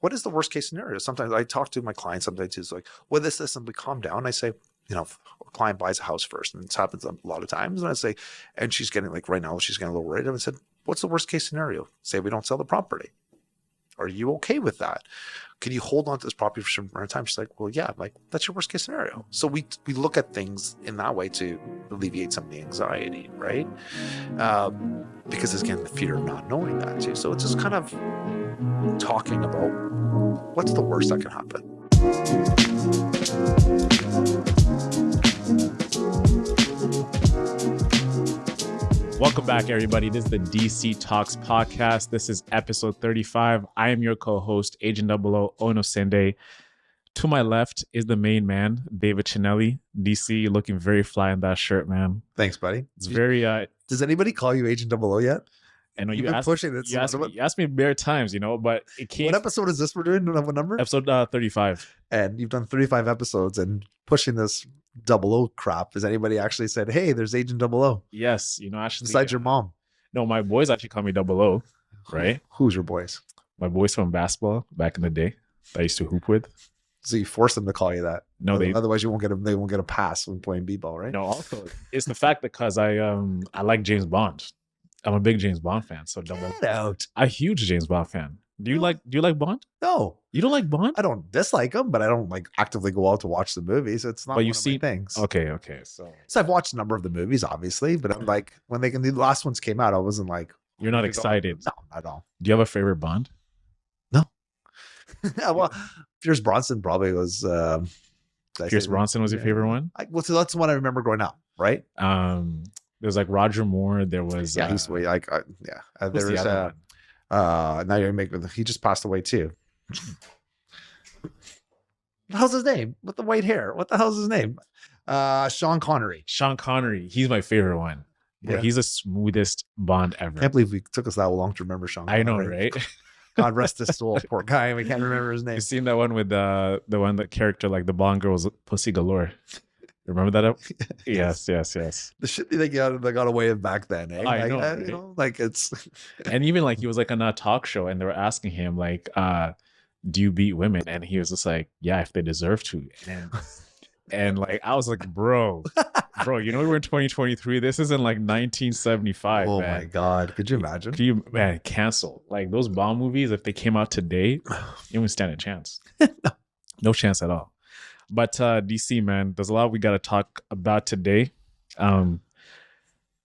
what is the worst case scenario? Sometimes I talk to my clients, sometimes it's like, what is this? And we calm down. I say, if a client buys a house first, and this happens a lot of times. And I say, and she's getting like right now, she's getting a little worried. And I said, what's the worst case scenario? Say we don't sell the property. Are you okay with that? Can you hold on to this property for some amount of time? She's like, well, yeah. I'm like, that's your worst case scenario. So we look at things in that way to alleviate some of the anxiety, right? Because it's, again, the fear of not knowing that too. So it's just kind of talking about what's the worst that can happen. Welcome back, everybody. This is the DC Talks podcast. This is episode 35. I am your co-host, Agent 00, Owen Osende. To my left is the main man, David Chinelli. DC, you're looking very fly in that shirt, man. Thanks, buddy. It's very... Does anybody call you Agent 00 yet? I know You've been pushing this. You asked me bare times, but it came... What episode is this we're doing? What number? Episode 35. And you've done 35 episodes and pushing this 00 crap. Has anybody actually said, hey, there's Agent 00? Yes, actually... Besides your mom? No, my boys actually call me 00, right? Who's your boys? My boys from basketball back in the day that I used to hoop with. So you force them to call you that? No, otherwise you won't get they won't get a pass when playing b-ball, right? No, also it's the fact that because I like James Bond. I'm a big James Bond fan. So I'm a huge James Bond fan. Do you like Bond? No. You don't like Bond? I don't dislike him, but I don't like actively go out to watch the movies. It's not. But you've seen things. Okay. So I've watched a number of the movies, obviously, but I'm like, when the last ones came out, I wasn't like, you're not excited. No, not at all. Do you have a favorite Bond? No. Well, Pierce Bronson probably was. Pierce Bronson was your favorite one? So that's the one I remember growing up, right? There was like Roger Moore. There was he's like there was now you're making he just passed away too. What the hell's his name with the white hair? What the hell's his name? Sean Connery. Sean Connery. He's my favorite one. Yeah. He's the smoothest Bond ever. I can't believe we took us that long to remember Sean Connery. I know, right? God rest his soul, poor guy. We can't remember his name. You seen that one with the character like the Bond girl was Pussy Galore? Remember that? Yes. The shit they got away with back then. Eh? I know, right? It's and even like he was like on a talk show and they were asking him like, do you beat women? And he was just like, yeah, if they deserve to. And like I was like, bro, we're in 2023. This isn't like 1975. Oh man. My god, could you imagine? Cancel like those Bond movies if they came out today? You wouldn't stand a chance. No chance at all. But DC, man, there's a lot we got to talk about today.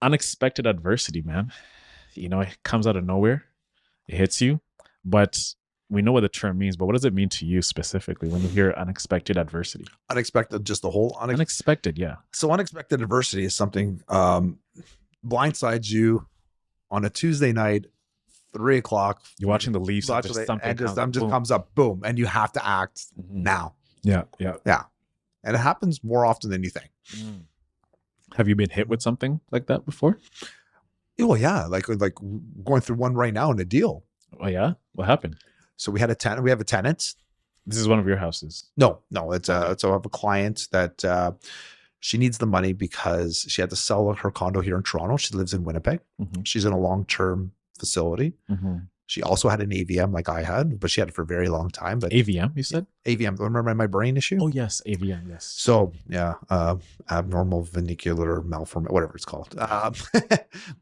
Unexpected adversity, man. It comes out of nowhere. It hits you. But we know what the term means. But what does it mean to you specifically when you hear unexpected adversity? Unexpected, just the whole unexpected, yeah. So unexpected adversity is something blindsides you on a Tuesday night, 3:00. You're watching the Leafs. Comes up, boom, and you have to act now. Yeah. And it happens more often than you think. Have you been hit with something like that before? Oh yeah, like going through one right now in a deal. Oh yeah, what happened? So we had a tenant. We have a tenant. This is one of your houses. No. It's so I have a client that she needs the money because she had to sell her condo here in Toronto. She lives in Winnipeg. Mm-hmm. She's in a long-term facility. Mm-hmm. She also had an AVM like I had, but she had it for a very long time. But AVM, you said? AVM. Remember my brain issue? Oh, yes. AVM, yes. So, yeah, abnormal vernacular malformation, whatever it's called.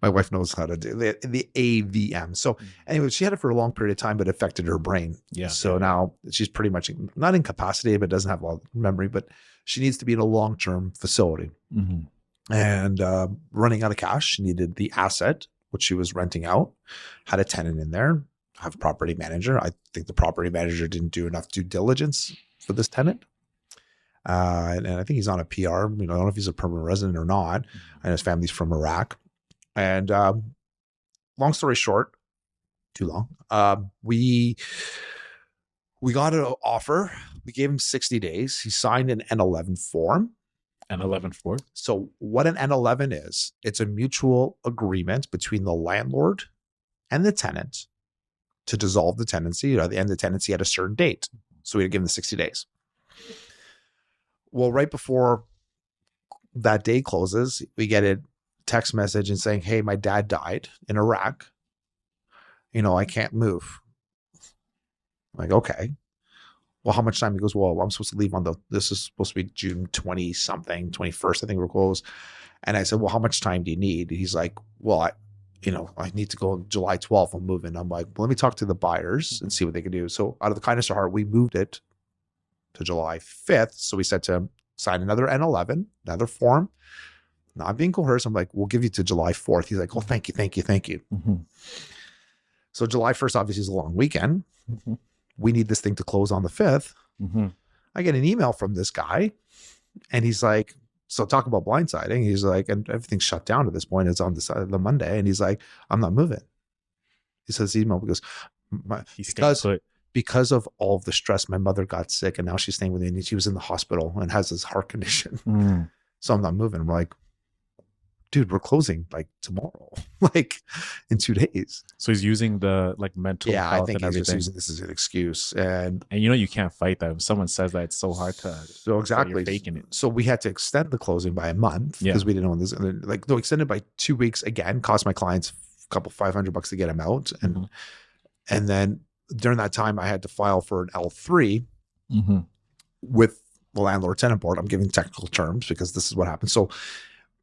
My wife knows how to do the AVM. So anyway, she had it for a long period of time, but it affected her brain. Yeah. So now she's pretty much not incapacitated, but doesn't have a lot of memory, but she needs to be in a long-term facility. Mm-hmm. And running out of cash, she needed the asset, which she was renting out, had a tenant in there, have a property manager. I think the property manager didn't do enough due diligence for this tenant. And I think he's on a PR. I don't know if he's a permanent resident or not. And his family's from Iraq. And long story short, too long, we got an offer. We gave him 60 days. He signed an N11 form. N11 form? So what an N11 is, it's a mutual agreement between the landlord and the tenant to dissolve the tenancy, or the end of the tenancy at a certain date. So we had given the 60 days. Well, right before that day closes, we get a text message and saying, hey, my dad died in Iraq. I can't move. I'm like, okay. Well, how much time? He goes, well, I'm supposed to leave this is supposed to be June 20 something, 21st, I think we're closed. And I said, well, how much time do you need? He's like, well, I need to go July 12th. I'm moving. I'm like, well, let me talk to the buyers and see what they can do. So out of the kindness of heart, we moved it to July 5th. So we said to him, sign another N11, another form. Not being coerced. I'm like, we'll give you to July 4th. He's like, oh, thank you, thank you, thank you. Mm-hmm. So July 1st, obviously, is a long weekend. Mm-hmm. We need this thing to close on the 5th. Mm-hmm. I get an email from this guy, and he's like, so talk about blindsiding. He's like, and everything's shut down at this point. It's on the Monday. And he's like, I'm not moving. He says email because because of all of the stress, my mother got sick and now she's staying with me and she was in the hospital and has this heart condition. Mm. So I'm not moving. I'm like, dude, we're closing like tomorrow, like in 2 days. So he's using the like mental health, I think and he's everything. just using this as an excuse. And you can't fight that. If someone says that, it's so hard to. So exactly. You're faking it. So we had to extend the closing by a month because we didn't know when this. Like no, extended by 2 weeks again. Cost my clients a couple $500 to get them out, and then during that time I had to file for an L3 with the landlord tenant board. I'm giving technical terms because this is what happened. So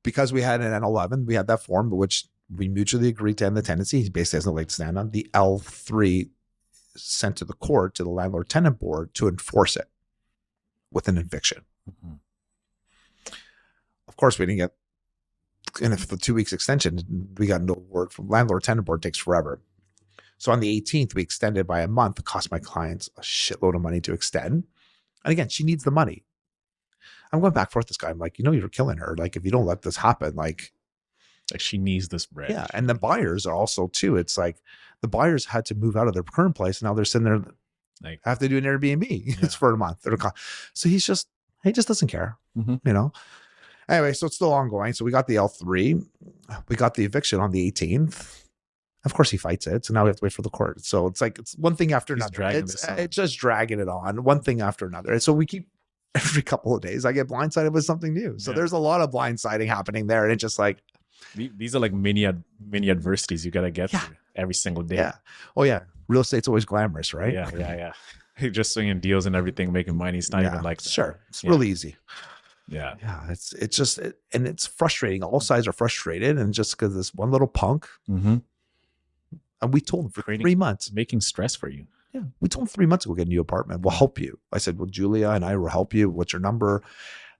because we had an N11, we had that form, which we mutually agreed to end the tenancy. He basically has no leg to stand on. The L3 sent to the court, to the landlord tenant board to enforce it with an eviction. Of course, we didn't get, and if the 2 weeks extension, we got no word from landlord tenant board. Takes forever. So on the 18th, we extended by a month. It cost my clients a shitload of money to extend. And again, she needs the money. I'm going back and forth with this guy. I'm like, you're killing her. Like, if you don't let this happen, like she needs this bread. Yeah. And the buyers are also too. It's like the buyers had to move out of their current place. And now they're sitting there, like, have to do an Airbnb. It's for a month. So he just doesn't care, Anyway, so it's still ongoing. So we got the L3. We got the eviction on the 18th. Of course, he fights it. So now we have to wait for the court. So it's like, it's one thing after another. It's just dragging it on, one thing after another. And so we keep, every couple of days, I get blindsided with something new. So there's a lot of blindsiding happening there. And it's just like, these are like mini adversities you got to get through every single day. Yeah. Oh, yeah. Real estate's always glamorous, right? Yeah. Just swinging deals and everything, making money. It's not even like that. Sure. It's really easy. Yeah. It's just, and it's frustrating. All sides are frustrated. And just because this one little punk, and we told him for 3 months. Making stress for you. Yeah. We told him 3 months ago, get a new apartment. We'll help you. I said, well, Julia and I will help you. What's your number?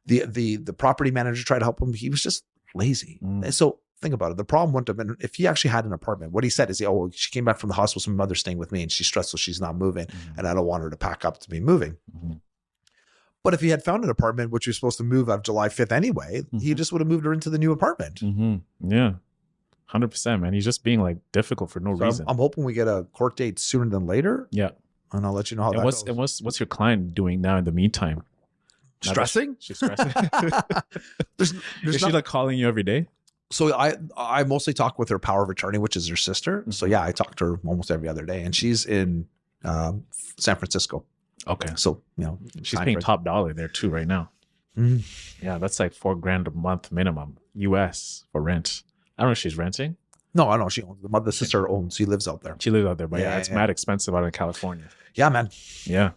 The property manager tried to help him. He was just lazy. And so think about it. The problem wouldn't have been if he actually had an apartment. What he said is, she came back from the hospital. So my mother's staying with me and she's stressed. So she's not moving. And I don't want her to pack up to be moving. But if he had found an apartment, which he was supposed to move on July 5th anyway, he just would have moved her into the new apartment. Yeah. 100%, man. He's just being like difficult for no reason. I'm hoping we get a court date sooner than later. Yeah. And I'll let you know how that goes. And what's your client doing now in the meantime? Stressing? She's stressing. Is she like calling you every day? So I mostly talk with her power of attorney, which is her sister. So yeah, I talk to her almost every other day. And she's in San Francisco. Okay. So, she's paying top dollar there too right now. Yeah, that's like $4,000 a month minimum US for rent. I don't know if she's renting. No, I know she owns. The sister owns. She lives out there. But it's mad expensive out in California. Yeah, man. Yeah.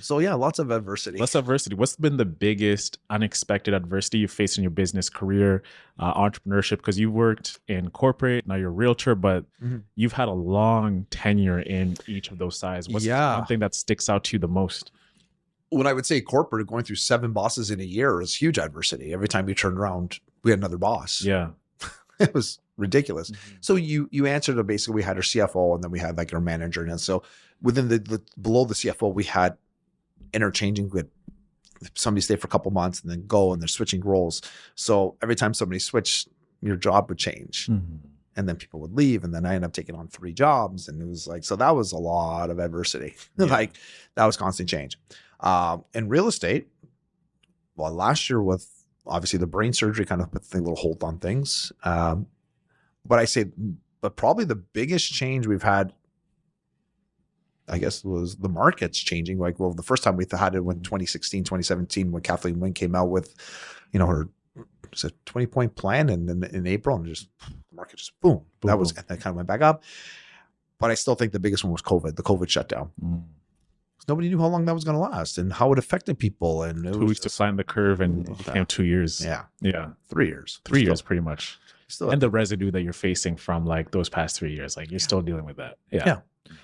So yeah, lots of adversity. What's been the biggest unexpected adversity you faced in your business career, entrepreneurship? Because you worked in corporate, now you're a realtor, but you've had a long tenure in each of those sides. What's one thing that sticks out to you the most? When I would say corporate, going through 7 bosses in a year is huge adversity. Every time you turn around, we had another boss. Yeah. It was ridiculous. So you answered to basically, we had our CFO and then we had like our manager. And so within the below the CFO, we had interchanging with somebody stay for a couple months and then go, and they're switching roles. So every time somebody switched, your job would change. And then people would leave. And then I ended up taking on 3 jobs. And it was like, so that was a lot of adversity. Like that was constant change. In real estate, well, last year with obviously the brain surgery kind of put a little hold on things. But probably the biggest change we've had, I guess, was the markets changing. Like, well, the first time we had it when 2016, 2017, when Kathleen Wynne came out with, her 20-point plan, and then in April, and just the market just boom. That kind of went back up. But I still think the biggest one was COVID, the COVID shutdown. Nobody knew how long that was going to last and how it affected people. And it 2 was weeks to find the curve, and it became 2 years. Yeah. Yeah. 3 years. 3 years, pretty much. Still, and the residue that you're facing from like those past 3 years, like you're still dealing with that. Yeah.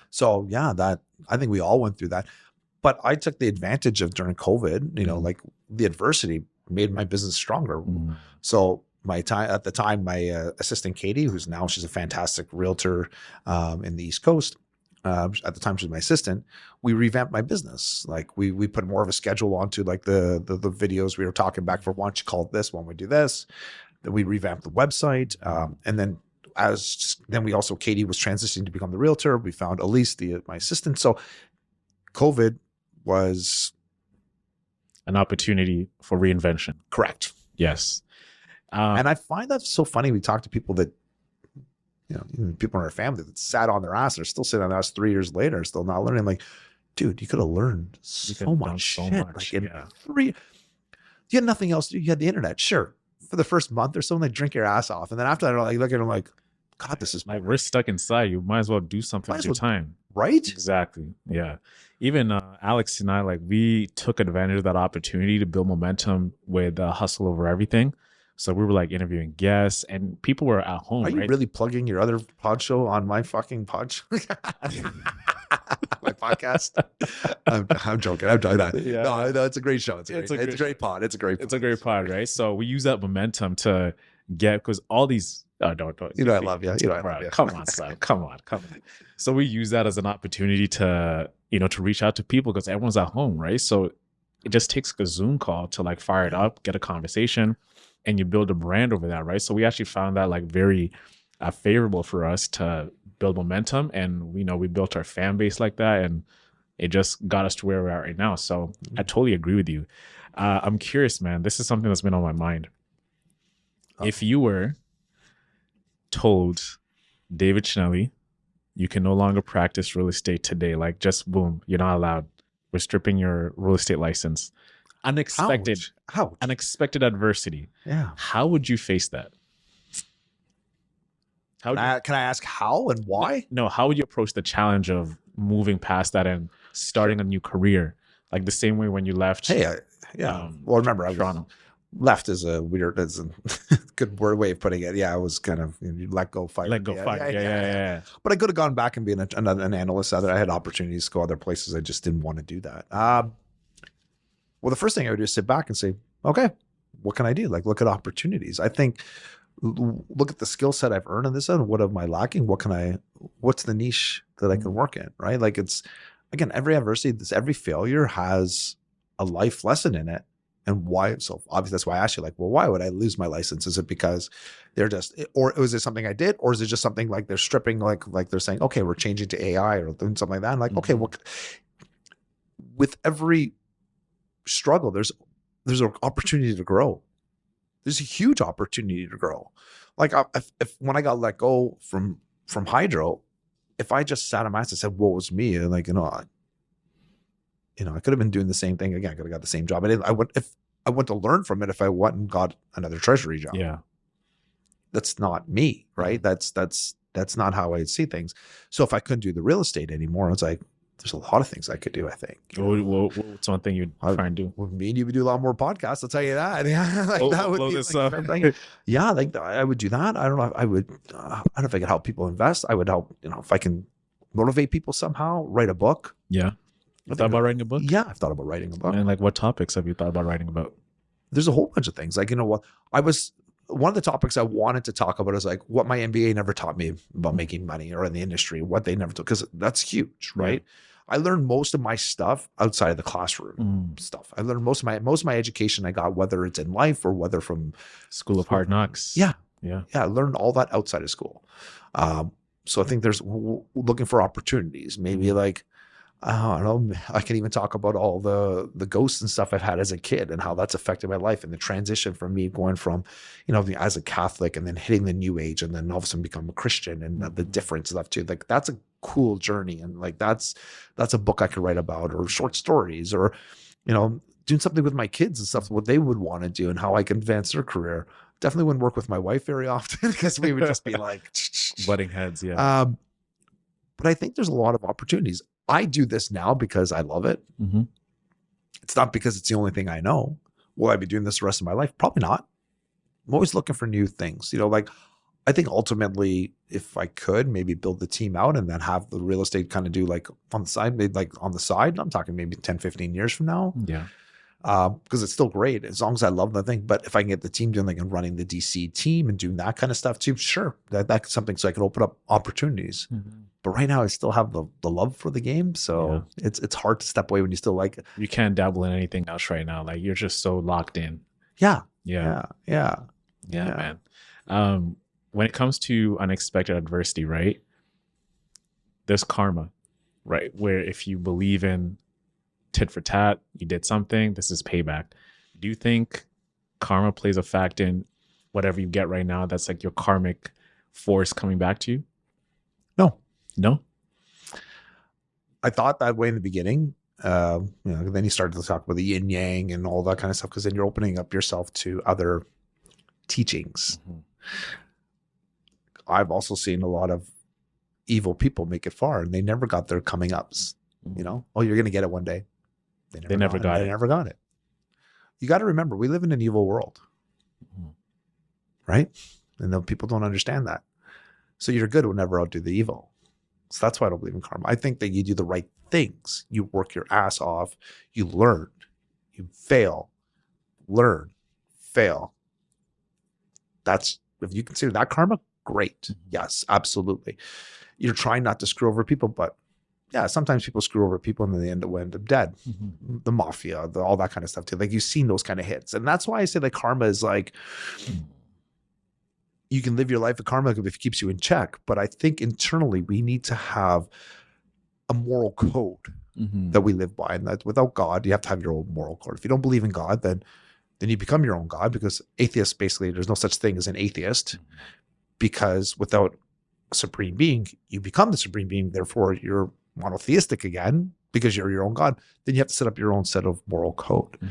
So that I think we all went through that. But I took the advantage of during COVID, like the adversity made my business stronger. So my assistant Katie, she's a fantastic realtor in the East Coast. At the time she was my assistant, we revamped my business. Like we put more of a schedule onto like the videos we were talking back for. One, she called this, one we do this. Then we revamped the website. And then we also, Katie was transitioning to become the realtor. We found Elise, my assistant. So COVID was an opportunity for reinvention. Correct. Yes. And I find that so funny. We talk to people that, even people in our family that sat on their ass, they're still sitting on their ass 3 years later, still not learning. Like, dude, you could have learned so much shit. Like in 3, you had nothing else. You had the internet. Sure. For the first month or so, they drink your ass off. And then after that, I look at them like, God, this is like, we're stuck inside. You might as well do something with your time. Right? Exactly. Yeah. Even Alex and I, like, we took advantage of that opportunity to build momentum with Hustle Over Everything. So we were like interviewing guests and people were at home. Are you really plugging your other pod show on my fucking pod show? My podcast? I'm joking. I'm doing that. Yeah. No, it's a great show. It's a great pod. It's a great pod, right? So we use that momentum to get, because all these, don't. I love you. I love you. Come on, son. Come on. So we use that as an opportunity to, to reach out to people because everyone's at home, right? So it just takes a Zoom call to like fire it up, get a conversation, and you build a brand over that, right? So we actually found that like very favorable for us to build momentum, and we built our fan base like that, and it just got us to where we're at right now. So I totally agree with you. I'm curious, man. This is something that's been on my mind. If you were told, David Chinelli, you can no longer practice real estate today, like just boom, you're not allowed. We're stripping your real estate license. Unexpected adversity. Yeah. How would you face that? Can I ask how and why? No, how would you approach the challenge of moving past that and starting a new career? Like the same way when you left. Well, remember, I was left is a weird, that's a good way of putting it. Yeah, I was kind of, you let go, fight. Yeah. But I could have gone back and been an analyst. I had opportunities to go other places. I just didn't want to do that. Well, the first thing I would do is sit back and say, okay, what can I do? Like, look at opportunities. I think, look at the skill set I've earned in this and what am I lacking? What's the niche that I can work in, right? Like it's, again, every adversity, every failure has a life lesson in it. And why? So obviously that's why I asked you, like, well, why would I lose my license? Is it because or was it something I did? Or is it just something like they're stripping, like they're saying, okay, we're changing to AI or doing something like that. I'm like, okay, well, with every struggle, there's an opportunity to grow. There's a huge opportunity to grow. Like if when I got let go from Hydro, if I just sat on my ass and said, "What was me?" and like I could have been doing the same thing again. I could have got the same job. I went to learn from it. If I went and got another treasury job, yeah, that's not me, right? That's not how I see things. So if I couldn't do the real estate anymore, it's like, there's a lot of things I could do, I think. What's one thing you'd try and do? With me and you would do a lot more podcasts, I'll tell you that. That would be like, yeah, like I would do that. I don't know. I don't know if I could help people invest. I would help, if I can motivate people somehow, write a book. Yeah. You thought about writing a book? Yeah, I've thought about writing a book. And like, what topics have you thought about writing about? There's a whole bunch of things. Like, one of the topics I wanted to talk about is like what my MBA never taught me about making money or in the industry, what they never taught, because that's huge, right? I learned most of my stuff outside of the classroom stuff. I learned most of my education I got, whether it's in life or whether from School of Hard Knocks. Yeah. I learned all that outside of school. So I think there's looking for opportunities. Maybe like, I don't know, I can even talk about all the ghosts and stuff I've had as a kid and how that's affected my life and the transition from me going from, as a Catholic and then hitting the New Age and then all of a sudden become a Christian and the difference of that too. Like that's a cool journey. And like, that's a book I could write about, or short stories, or, doing something with my kids and stuff, what they would want to do and how I can advance their career. Definitely wouldn't work with my wife very often because we would just be like butting heads. Yeah. But I think there's a lot of opportunities. I do this now because I love it. Mm-hmm. It's not because it's the only thing I know. Will I be doing this the rest of my life? Probably not. I'm always looking for new things. Like I think ultimately, if I could maybe build the team out and then have the real estate kind of do like on the side, maybe like on the side, I'm talking maybe 10, 15 years from now. Yeah. Because it's still great as long as I love the thing. But if I can get the team doing like and running the DC team and doing that kind of stuff too, sure, that's something so I can open up opportunities. Mm-hmm. But right now I still have the love for the game. So it's hard to step away when you still like it. You can't dabble in anything else right now. Like you're just so locked in. Yeah. Yeah. Yeah, man. When it comes to unexpected adversity, right? There's karma, right? Where if you believe in tit for tat, you did something, this is payback. Do you think karma plays a fact in whatever you get right now? That's like your karmic force coming back to you? No. I thought that way in the beginning. Then you started to talk about the yin yang and all that kind of stuff, because then you're opening up yourself to other teachings. Mm-hmm. I've also seen a lot of evil people make it far and they never got their coming ups. Mm-hmm. Oh, you're going to get it one day. They never got it. You got to remember, we live in an evil world, mm-hmm. right? And people don't understand that. So your good will never outdo the evil. So that's why I don't believe in karma. I think that you do the right things. You work your ass off. You learn. You fail. Learn. Fail. That's, if you consider that karma, great. Mm-hmm. Yes, absolutely. You're trying not to screw over people, but yeah, sometimes people screw over people and then they end up dead. Mm-hmm. The mafia, all that kind of stuff too. Like you've seen those kind of hits. And that's why I say that karma is like, you can live your life with karma if it keeps you in check. But I think internally we need to have a moral code mm-hmm. that we live by. And that without God, you have to have your own moral code. If you don't believe in God, then you become your own God, because atheists, basically, there's no such thing as an atheist, mm-hmm. because without a supreme being, you become the supreme being. Therefore, you're monotheistic again because you're your own God. Then you have to set up your own set of moral code, mm-hmm.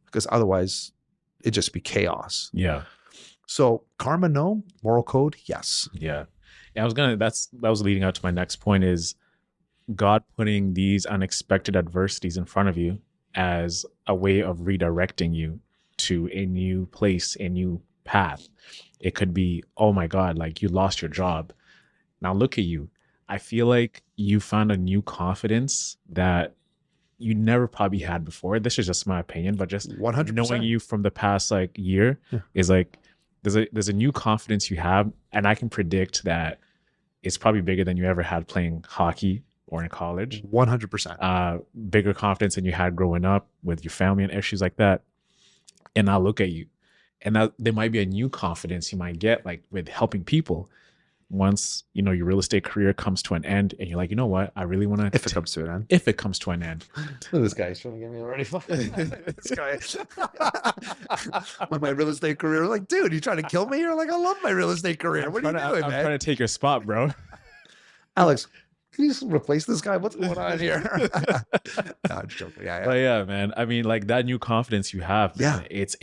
because otherwise it'd just be chaos. Yeah. So karma, no. Moral code, yes. Yeah. That was leading out to my next point, is God putting these unexpected adversities in front of you as a way of redirecting you to a new place, a new path. It could be, oh my God, like you lost your job. Now look at you. I feel like you found a new confidence that you never probably had before. This is just my opinion, but just 100%. Knowing you from the past year is like, there's a new confidence you have, and I can predict that it's probably bigger than you ever had playing hockey or in college. 100%. Bigger confidence than you had growing up with your family and issues like that. And I look at you, and now there might be a new confidence you might get with helping people once your real estate career comes to an end, and you're like, you know what, I really want to. If it comes to an end. If it comes to an end. Look at this guy. He's trying to get me already. This guy. With my real estate career, like, dude, you trying to kill me? You're like, I love my real estate career. What are you doing, man? I'm trying to take your spot, bro. Alex, can you just replace this guy? What's going on here? No, I'm joking. Yeah. But yeah, man. I mean, that new confidence you have. Yeah. It's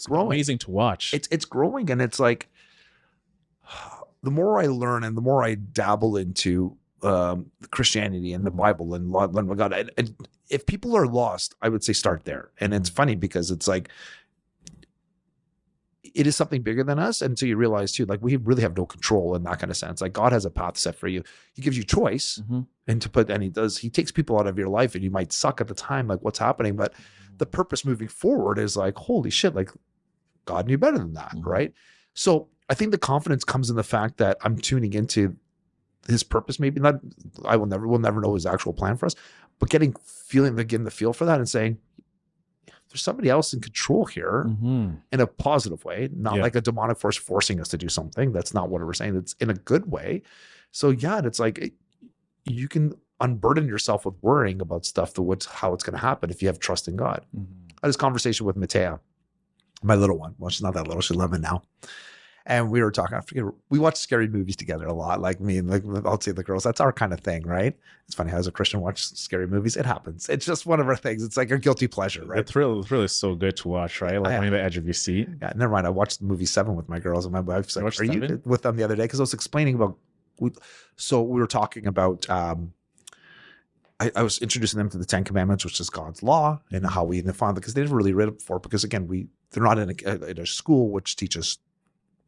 growing. Amazing to watch. It's growing, and it's like, the more I learn and the more I dabble into Christianity and the Bible and learn about God, and if people are lost, I would say start there. And it's funny because it's like, it is something bigger than us. And so you realize too, we really have no control in that kind of sense. Like God has a path set for you. He gives you choice, mm-hmm. and he takes people out of your life, and you might suck at the time, like what's happening. But the purpose moving forward is like, holy shit, like God knew better than that. Mm-hmm. Right. So I think the confidence comes in the fact that I'm tuning into his purpose. Maybe not, we'll never know his actual plan for us, but getting the feel for that and saying, there's somebody else in control here, mm-hmm. in a positive way, not like a demonic force forcing us to do something. That's not what we're saying. It's in a good way. So yeah, it's like, you can unburden yourself with worrying about stuff, how it's going to happen if you have trust in God. Mm-hmm. I had this conversation with Matea, my little one. Well, she's not that little. She's 11 now. And we were talking, we watch scary movies together a lot. Like me and I'll say the girls, that's our kind of thing, right? It's funny how as a Christian watch scary movies. It happens. It's just one of our things. It's like a guilty pleasure, right? The thrill is so good to watch, right? Like on the edge of your seat. Yeah, never mind. I watched the movie 7 with my girls, and my wife's like, are you with them the other day? Because I was explaining about, so we were talking about I was introducing them to the 10 Commandments, which is God's law, and how we define it, because they never really read it before, because again, they're not in a school which teaches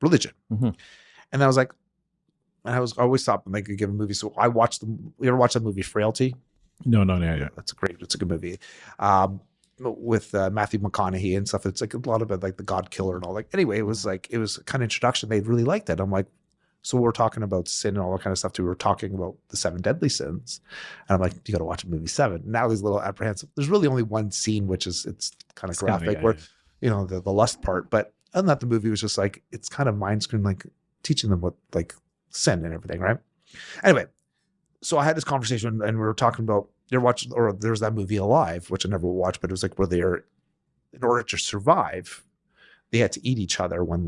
religion. Mm-hmm. And I was like, and I always thought when they could give a movie. So I watched you ever watch that movie Frailty? No, yeah. It's a good movie. With Matthew McConaughey and stuff. It's like a lot of it, like the God Killer and all. Like, anyway, it was kind of introduction. They really liked it. I'm like, so we're talking about sin and all that kind of stuff too. We were talking about the 7 deadly sins. And I'm like, you got to watch movie 7. Now there's a little apprehensive. There's really only one scene, which is, it's kind of graphic, where, you know, the lust part. But other than that, the movie was just like, it's kind of mind screen, like teaching them what, like, sin and everything, right? Anyway, so I had this conversation and we were talking about, there's that movie Alive, which I never watched, but it was like where in order to survive, they had to eat each other when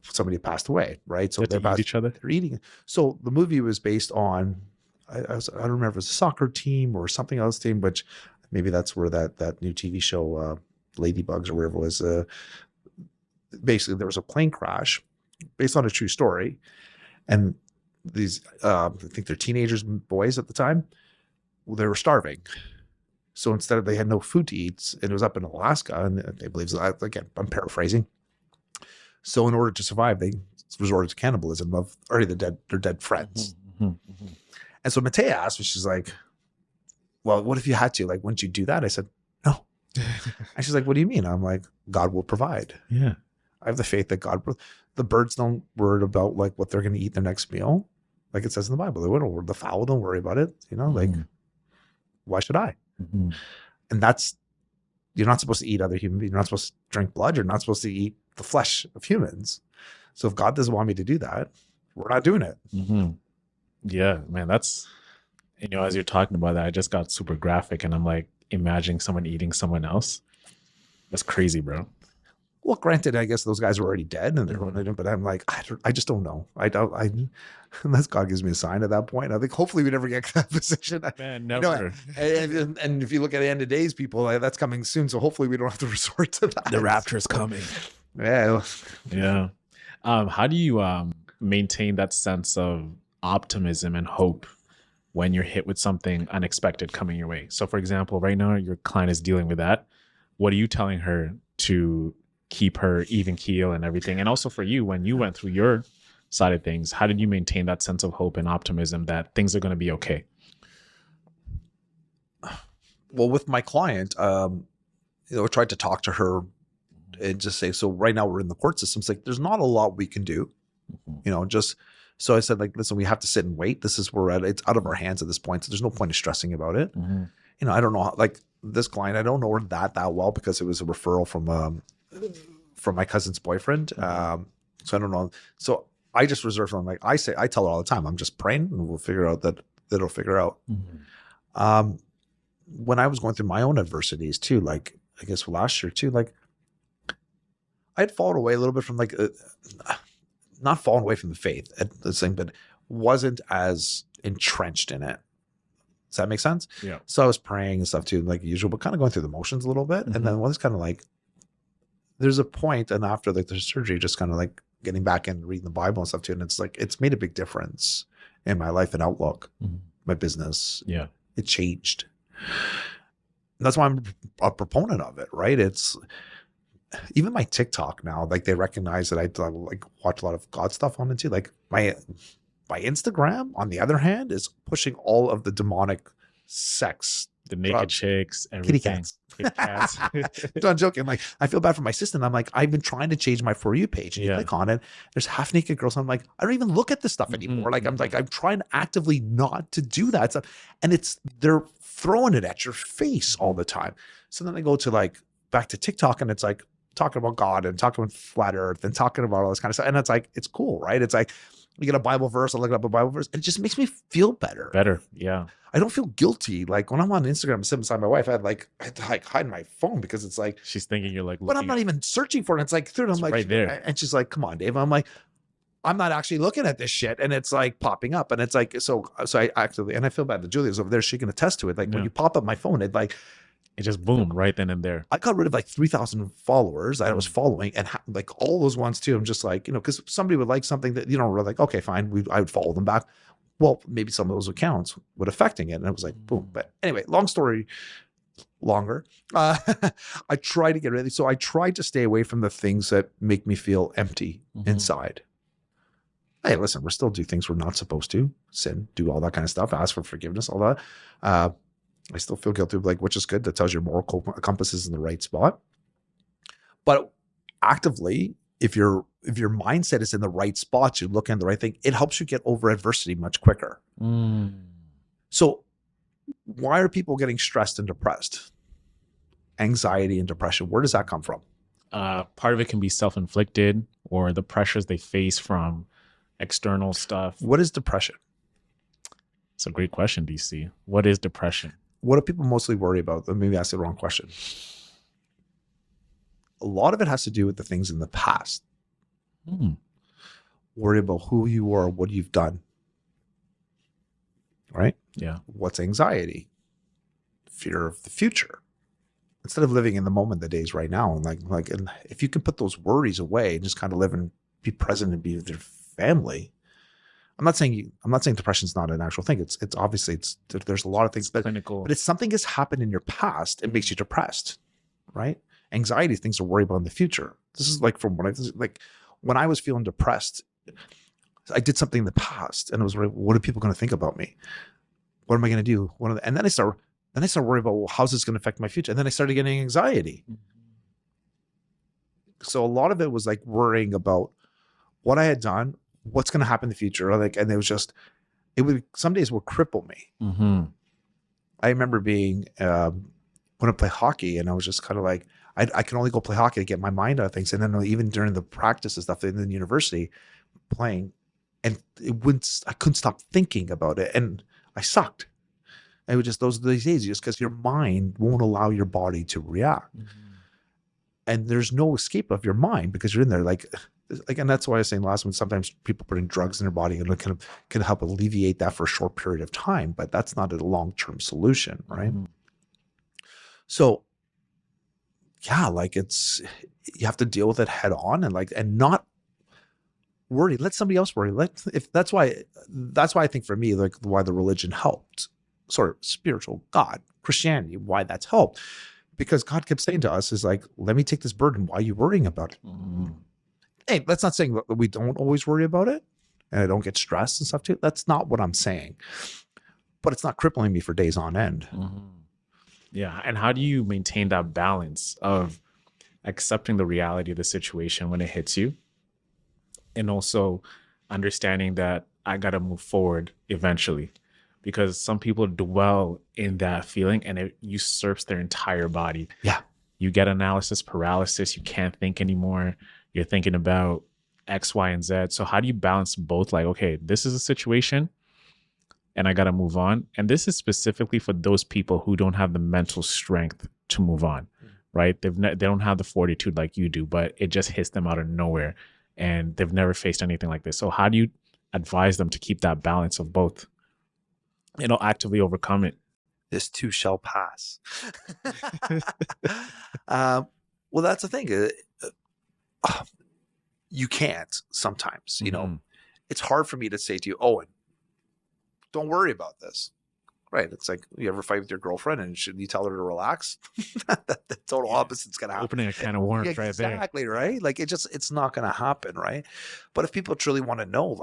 somebody passed away, right? So they're eat each other. They're eating. So the movie was based on, I don't remember if it was a soccer team or something else team, which maybe that's where that new TV show, Ladybugs or whatever it was. Basically, there was a plane crash based on a true story, and these I think they're teenagers, boys at the time. They were starving. So instead they had no food to eat, and it was up in Alaska, and they believe, again, I'm paraphrasing. So in order to survive, they resorted to cannibalism of already their dead friends. Mm-hmm. And so Matea asked me, she's like, well, what if you had to? Like, wouldn't you do that? I said, no. And she's like, what do you mean? I'm like, God will provide. Yeah. I have the faith that the birds don't worry about like what they're going to eat their next meal. Like it says in the Bible, the fowl don't worry about it. You know, like, why should I? Mm-hmm. And you're not supposed to eat other human beings. You're not supposed to drink blood. You're not supposed to eat the flesh of humans. So if God doesn't want me to do that, we're not doing it. Mm-hmm. Yeah, man, that's, as you're talking about that, I just got super graphic, and I'm like imagining someone eating someone else. That's crazy, bro. Well, granted, I guess those guys were already dead, and they're, but I'm like, I just don't know. Unless God gives me a sign at that point. I think hopefully we never get to that position. Man, never. And if you look at the end of days, people, that's coming soon. So hopefully we don't have to resort to that. The rapture is coming. Yeah. Yeah. How do you maintain that sense of optimism and hope when you're hit with something unexpected coming your way? So, for example, right now your client is dealing with that. What are you telling her to keep her even keel and everything? And also for you, when you went through your side of things, how did you maintain that sense of hope and optimism that things are going to be okay? Well, with my client, I tried to talk to her and just say, so right now we're in the court system. It's like, there's not a lot we can do, so I said, like, listen, we have to sit and wait. This is where we're at. It's out of our hands at this point. So there's no point of stressing about it. Mm-hmm. I don't know how, like this client, I don't know her that well because it was a referral from my cousin's boyfriend. So I don't know. So I just reserve from, like, I tell her all the time, I'm just praying and we'll figure out that it'll figure out. Mm-hmm. When I was going through my own adversities too, like, I guess last year too, like I'd fallen away a little bit from like, not fallen away from the faith at the same, but wasn't as entrenched in it. Does that make sense? Yeah. So I was praying and stuff too, like usual, but kind of going through the motions a little bit. Mm-hmm. And then one is kind of like, there's a point, and after like the surgery, just kind of like getting back and reading the Bible and stuff too. And it's like, it's made a big difference in my life and outlook, my business. Yeah. It changed. And that's why I'm a proponent of it, right? It's even my TikTok now, like they recognize that I like watch a lot of God stuff on it too. Like my Instagram, on the other hand, is pushing all of the demonic sex, the naked chicks, everything. Kitty cats. I'm joking. Like, I feel bad for my sister. I'm like, I've been trying to change my For You page, and you click on it, there's half naked girls. I'm like, I don't even look at this stuff anymore. Like, I'm trying actively not to do that stuff, and they're throwing it at your face all the time. So then I go to like back to TikTok, and it's like talking about God and talking about flat Earth and talking about all this kind of stuff, and it's like, it's cool, right? It's like, you get a Bible verse, I look up a Bible verse, and it just makes me feel better. Yeah. I don't feel guilty. Like when I'm on Instagram sitting beside my wife, I had to like hide my phone because it's like, she's thinking you're like, but I'm not even searching for it. It's like, dude, I'm like, right there. And she's like, come on, Dave. I'm like, I'm not actually looking at this shit. And it's like popping up. And it's like, so I actively, and I feel bad that Julia's over there. She can attest to it. Like when you pop up my phone, it just boom right then and there. I got rid of like 3,000 followers that I was following, and like all those ones too. I'm just like, because somebody would like something that, we're like, okay, fine. I would follow them back. Well, maybe some of those accounts would affecting it. And it was like, boom. But anyway, long story longer. I try to get rid of it. So I try to stay away from the things that make me feel empty inside. Hey, listen, we're still do things we're not supposed to, sin, do all that kind of stuff, ask for forgiveness, all that. I still feel guilty, like, which is good. That tells your moral compass is in the right spot. But actively, if your mindset is in the right spot, you're looking at the right thing, it helps you get over adversity much quicker. So why are people getting stressed and depressed? Anxiety and depression, where does that come from? Part of it can be self-inflicted, or the pressures they face from external stuff. What is depression? It's a great question, DC. What is depression? What do people mostly worry about? Maybe I asked the wrong question. A lot of it has to do with the things in the past. Worry about who you are, what you've done. Right? Yeah. What's anxiety? Fear of the future. Instead of living in the moment, the days right now, and if you can put those worries away and just kind of live and be present and be with your family. I'm not saying depression is not an actual thing. It's obviously there's a lot of things, but clinical. But it's something has happened in your past. It makes you depressed, right? Anxiety is things to worry about in the future. This is like from when I was feeling depressed, I did something in the past, and it was like, what are people going to think about me? What am I going to do? And then I start worrying about, well, how's this going to affect my future? And then I started getting anxiety. So a lot of it was like worrying about what I had done, what's going to happen in the future. And some days would cripple me. I remember being, when I play hockey, and I was just kind of like, I can only go play hockey to get my mind out of things. And then even during the practice and stuff in the university playing, and I couldn't stop thinking about it. And I sucked. It was just those days, just because your mind won't allow your body to react. And there's no escape of your mind because you're in there and that's why I was saying last one, sometimes people putting drugs in their body and it can help alleviate that for a short period of time, but that's not a long-term solution, right? So yeah, you have to deal with it head on and not worry. Let somebody else worry. That's why I think for me, why the religion helped, sort of spiritual God, Christianity, why that's helped. Because God kept saying to us is like, let me take this burden. Why are you worrying about it? Hey, that's not saying that we don't always worry about it and I don't get stressed and stuff too. That's not what I'm saying. But it's not crippling me for days on end. Yeah. And how do you maintain that balance of accepting the reality of the situation when it hits you, and also understanding that I got to move forward eventually? Because some people dwell in that feeling and it usurps their entire body. Yeah. You get analysis paralysis. You can't think anymore. You're thinking about X, Y, and Z. So how do you balance both? Like, okay, this is a situation and I got to move on. And this is specifically for those people who don't have the mental strength to move on, right? They don't have the fortitude like you do, but it just hits them out of nowhere and they've never faced anything like this. So how do you advise them to keep that balance of both? Actively overcome it. This too shall pass. Well, that's the thing. You can't sometimes, it's hard for me to say to you, Owen, don't worry about this. Right. It's like, you ever fight with your girlfriend and should you tell her to relax? the total opposite's going to happen. Opening a can of worms right there. Exactly. Right. Like it's not going to happen. Right. But if people truly want to know,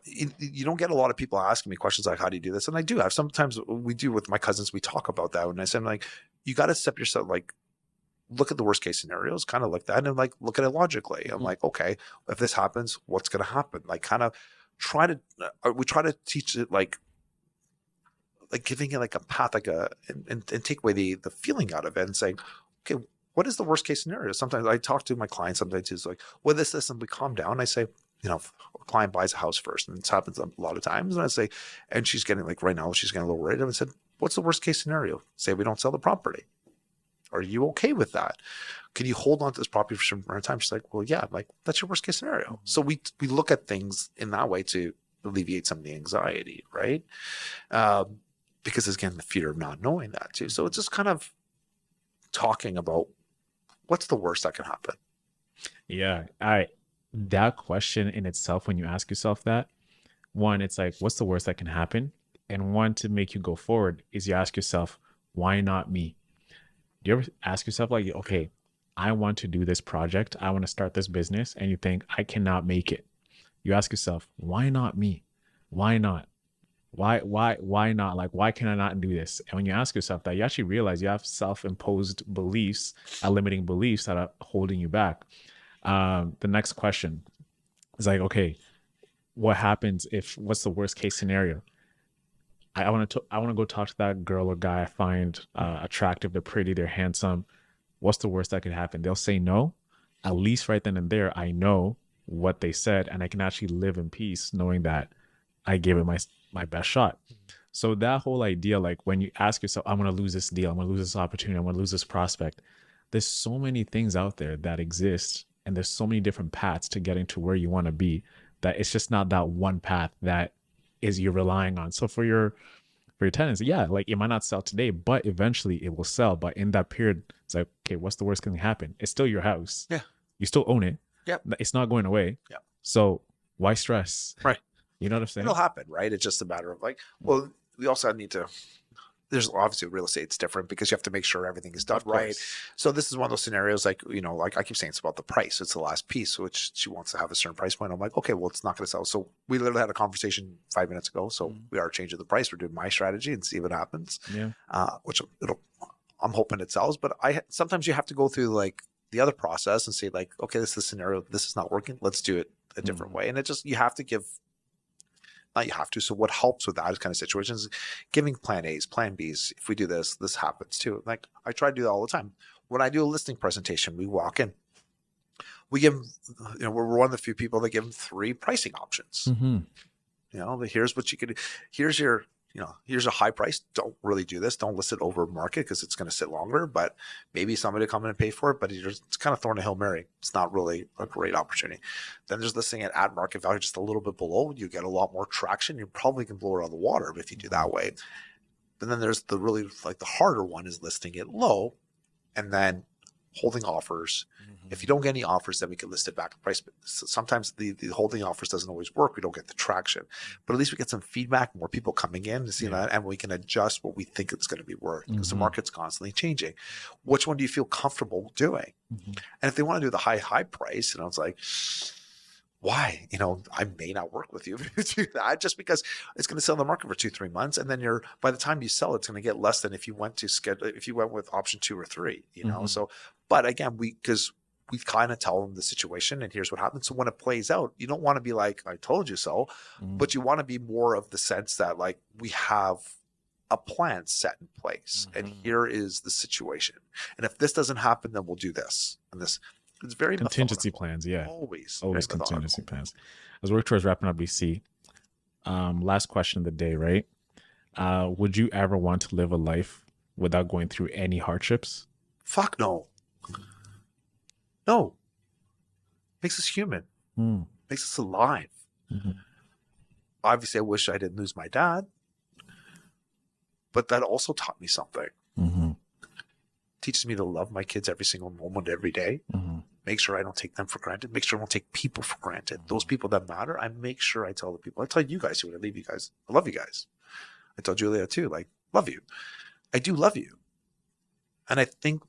you don't get a lot of people asking me questions like, how do you do this? And I do have, sometimes we do with my cousins, we talk about that. And I say, you got to step yourself, look at the worst case scenarios, kind of like that. And look at it logically. I'm like, okay, if this happens, what's going to happen? Kind of we try to teach it, giving it a path, and take away the feeling out of it and saying, okay, what is the worst case scenario? Sometimes I talk to my clients, sometimes it's like, well, this, and we calm down. I say, if a client buys a house first, and this happens a lot of times, and I say, and she's getting right now, she's getting a little worried. And I said, what's the worst case scenario? Say we don't sell the property. Are you okay with that? Can you hold on to this property for some amount of time? She's like, well, yeah. I'm like, that's your worst case scenario. So we look at things in that way to alleviate some of the anxiety, right? Because again, the fear of not knowing that too. So it's just kind of talking about what's the worst that can happen. Yeah. That question in itself, when you ask yourself that, one, it's like, what's the worst that can happen? And one, to make you go forward, is you ask yourself, why not me? Do you ever ask yourself, like, okay, I want to do this project, I want to start this business, and you think, I cannot make it. You ask yourself, why not me? Why not? Why not? Like, why can I not do this? And when you ask yourself that, you actually realize you have self-imposed beliefs, limiting beliefs that are holding you back. The next question is like, okay, what happens if, what's the worst case scenario? I want to go talk to that girl or guy I find attractive, they're pretty, they're handsome. What's the worst that could happen? They'll say no. At least right then and there, I know what they said, and I can actually live in peace knowing that I gave it my best shot. So that whole idea, like when you ask yourself, I'm going to lose this deal, I'm going to lose this opportunity, I'm going to lose this prospect. There's so many things out there that exist, and there's so many different paths to getting to where you want to be, that it's just not that one path that is you're relying on. So for your tenants, yeah, like it might not sell today, but eventually it will sell. But in that period, it's like, okay, what's the worst that can happen? It's still your house. Yeah. You still own it. Yeah. It's not going away. Yeah. So why stress? Right. You know what I'm saying? It'll happen, right? It's just a matter of like, well, we also need to, there's obviously real estate, it's different because you have to make sure everything is done right. So this is one of those scenarios, like, you know, like I keep saying, it's about the price. It's the last piece, which she wants to have a certain price point. I'm like, okay, well, it's not going to sell. So we literally had a conversation 5 minutes ago. So we are changing the price. We're doing my strategy and see what happens. Yeah. Which I'm hoping it sells, but sometimes you have to go through like the other process and say like, okay, this is the scenario. This is not working. Let's do it a different way. And you have to give, not you have to. So what helps with that kind of situations is giving plan A's, plan B's. If we do this, this happens too. Like I try to do that all the time. When I do a listing presentation, we walk in, we give them, you know, we're one of the few people that give them 3 pricing options. You know, here's what you could do. Here's your, you know, here's a high price. Don't really do this. Don't list it over market because it's going to sit longer, but maybe somebody will come in and pay for it, but it's kind of throwing a Hail Mary. It's not really a great opportunity. Then there's listing at market value, just a little bit below. You get a lot more traction. You probably can blow it out of the water if you do that way. And then there's the really like the harder one is listing it low and then holding offers. If you don't get any offers, then we can list it back at price. But sometimes the holding offers doesn't always work. We don't get the traction, but at least we get some feedback, more people coming in to see that, and we can adjust what we think it's going to be worth because the market's constantly changing. Which one do you feel comfortable doing? And if they want to do the high price, you know, it's like, why? You know, I may not work with you if you do that just because it's going to sell in the market for 2-3 months. And then by the time you sell, it's going to get less than if you went with option 2 or 3, you know? So, but again, we kind of tell them the situation and here's what happens. So when it plays out, you don't want to be like, I told you so, but you want to be more of the sense that like we have a plan set in place and here is the situation. And if this doesn't happen, then we'll do this and this. It's very contingency methodical. Plans. Yeah. Always Contingency plans. As we're towards wrapping up BC, last question of the day, right? Would you ever want to live a life without going through any hardships? Fuck no. No. Makes us human. Makes us alive. Obviously, I wish I didn't lose my dad, but that also taught me something. Teaches me to love my kids every single moment, every day. Make sure I don't take them for granted. Make sure I don't take people for granted. Those people that matter, I make sure I tell the people. I tell you guys too when I leave you guys. I love you guys. I tell Julia too, like, love you. I do love you. And I think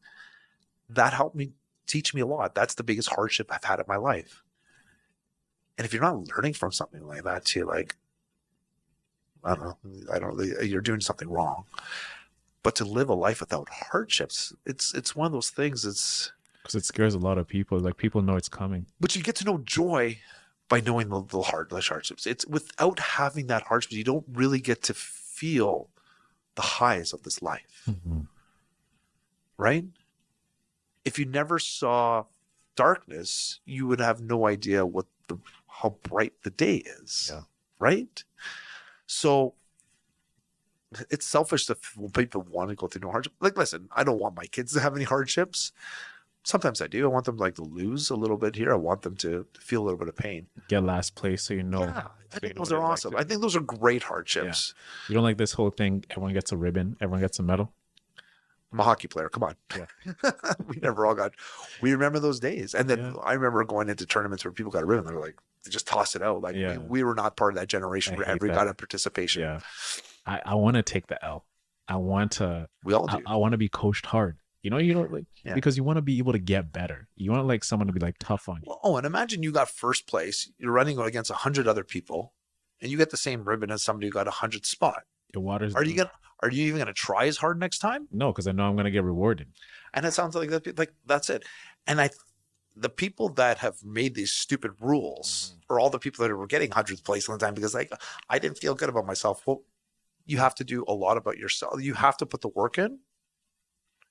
that helped me teach me a lot. That's the biggest hardship I've had in my life. And if you're not learning from something like that too, like, I don't know, you're doing something wrong. But to live a life without hardships, it's one of those things. It's because it scares a lot of people. Like people know it's coming. But you get to know joy by knowing the hardships. It's without having that hardship, you don't really get to feel the highs of this life, right? If you never saw darkness, you would have no idea how bright the day is, right? So it's selfish that people want to go through no hardship. Like, listen, I don't want my kids to have any hardships. Sometimes I do. I want them to lose a little bit here. I want them to feel a little bit of pain. Get last place so you know. Yeah, I think those are awesome. I think those are great hardships. Yeah. You don't like this whole thing, everyone gets a ribbon, everyone gets a medal? I'm a hockey player. Come on. Yeah. We remember those days. And then Yeah. I remember going into tournaments where people got a ribbon. They were like, they just toss it out. Like Yeah. we were not part of that generation where every got a participation. Yeah. I want to take the L. I want to, We all do. I want to be coached hard. You know, like, because you want to be able to get better. You want like someone to be like tough on you. Well, and imagine you got first place. You're running against 100 other people and you get the same ribbon as somebody who got 100th spot. It waters. Are you even going to try as hard next time? No, because I know I'm going to get rewarded. And it sounds like that. Like that's it. And the people that have made these stupid rules are all the people that were getting 100th place all the time because like I didn't feel good about myself. Well, you have to do a lot about yourself. You have to put the work in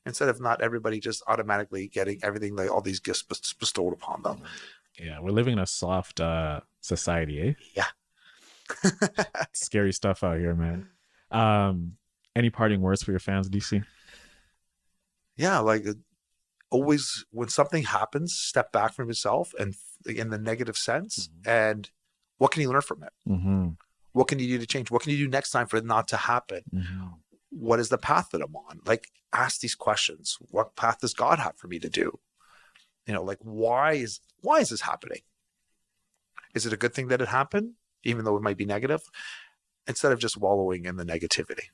instead of not everybody just automatically getting everything, like all these gifts bestowed upon them. Yeah, we're living in a soft society, eh? Yeah. Scary stuff out here, man. Any parting words for your fans, DC? Yeah, like always when something happens, step back from yourself and in the negative sense, and what can you learn from it? What can you do to change? What can you do next time for it not to happen? What is the path that I'm on? Like, ask these questions. What path does God have for me to do? You know, like, why is this happening? Is it a good thing that it happened, even though it might be negative? Instead of just wallowing in the negativity.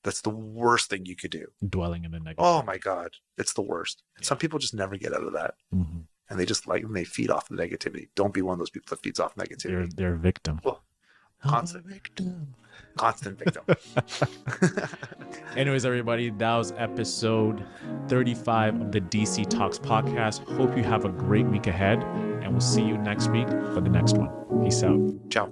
That's the worst thing you could do. Dwelling in the negative. Oh my God. It's the worst. And some people just never get out of that. And they just they feed off the negativity. Don't be one of those people that feeds off negativity. They're a victim. Well, constant victim. Anyways, everybody, that was episode 35 of the DC Talks podcast. Hope you have a great week ahead, and we'll see you next week for the next one. Peace out. Ciao.